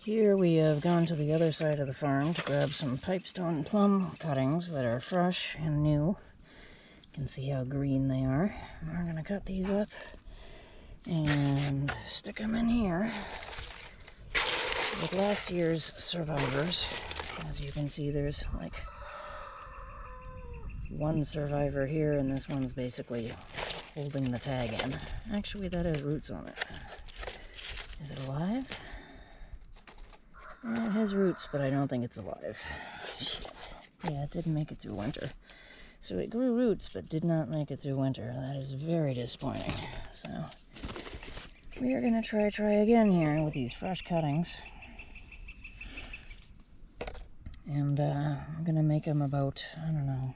Here we have gone to the other side of the farm to grab some pipestone plum cuttings that are fresh and new. You can see how green they are. We're going to cut these up and stick them in here with last year's survivors. As you can see, there's like one survivor here, and this one's basically holding the tag in. Actually, that has roots on it. Is it alive? It has roots, but I don't think it's alive. Shit. Yeah, it didn't make it through winter. So it grew roots, but did not make it through winter. That is very disappointing. So we are going to try again here with these fresh cuttings. And I'm going to make them about, I don't know,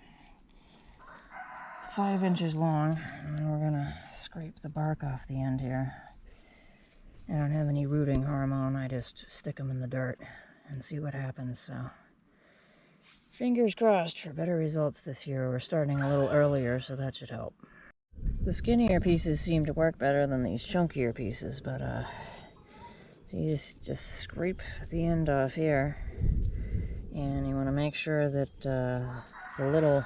5 inches long. And then we're going to scrape the bark off the end here. I don't have any rooting hormone. I just stick them in the dirt and see what happens. So fingers crossed for better results this year. We're starting a little earlier, so that should help. The skinnier pieces seem to work better than these chunkier pieces, but so you just scrape the end off here, and you want to make sure that the little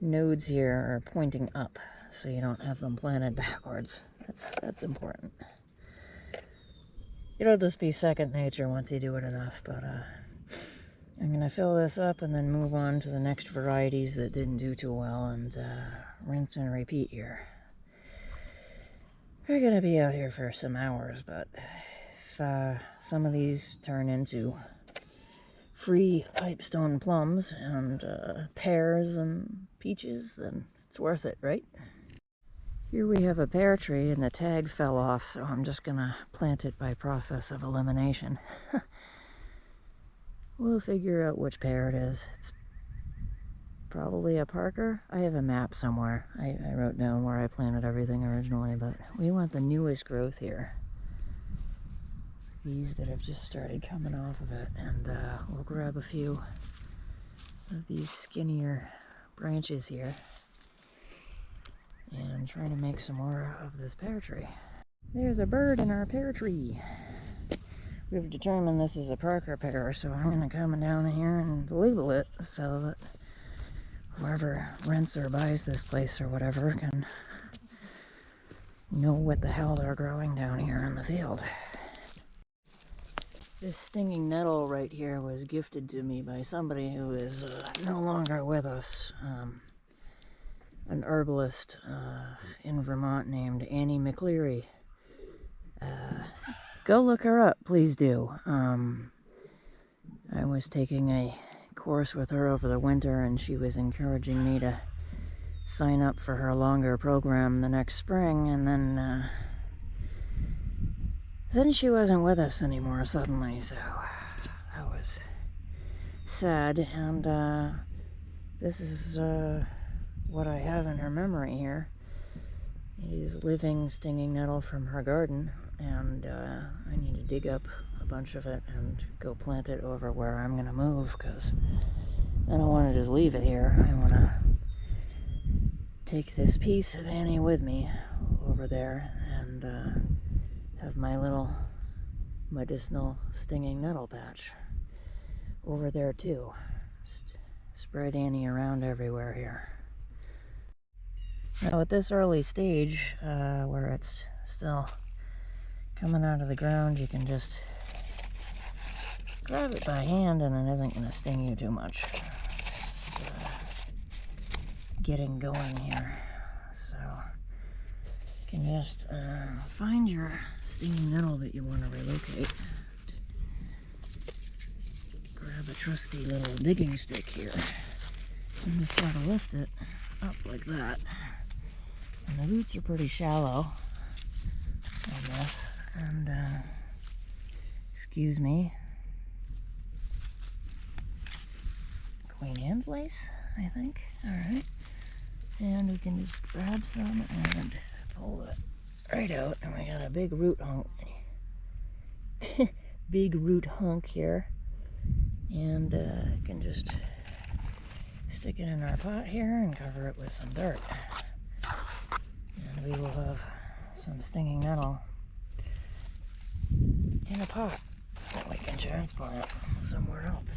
nodes here are pointing up, so you don't have them planted backwards. That's important. It'll just be second nature once you do it enough, but I'm going to fill this up and then move on to the next varieties that didn't do too well, and rinse and repeat here. We're going to be out here for some hours, but if some of these turn into free pipestone plums and pears and peaches, then it's worth it, right? Here we have a pear tree and the tag fell off, so I'm just going to plant it by process of elimination. We'll figure out which pear it is. It's probably a Parker. I have a map somewhere. I wrote down where I planted everything originally, but we want the newest growth here. These that have just started coming off of it, and we'll grab a few of these skinnier branches here and try to make some more of this pear tree. There's a bird in our pear tree. We've determined this is a Parker pear, so I'm going to come down here and label it so that whoever rents or buys this place or whatever can know what the hell they're growing down here in the field. This stinging nettle right here was gifted to me by somebody who is no longer with us. An herbalist in Vermont named Annie McCleary. Go look her up, please do. I was taking a course with her over the winter, and she was encouraging me to sign up for her longer program the next spring, and then she wasn't with us anymore suddenly, so that was sad. And this is what I have in her memory here. It is living stinging nettle from her garden, and I need to dig up a bunch of it and go plant it over where I'm going to move, because I don't want to just leave it here. I want to take this piece of Annie with me over there and have my little medicinal stinging nettle patch over there too. Spread Annie around everywhere here. Now at this early stage, where it's still coming out of the ground, you can just grab it by hand and it isn't going to sting you too much. It's getting going here. So you can just find your stinging nettle that you want to relocate. Grab a trusty little digging stick here and just try to lift it up like that. And the roots are pretty shallow on this, and excuse me, Queen Anne's lace, I think. Alright, and we can just grab some and pull it right out, and we got a big root hunk big root hunk here, and can just stick it in our pot here and cover it with some dirt. And we will have some stinging nettle in a pot that we can transplant somewhere else.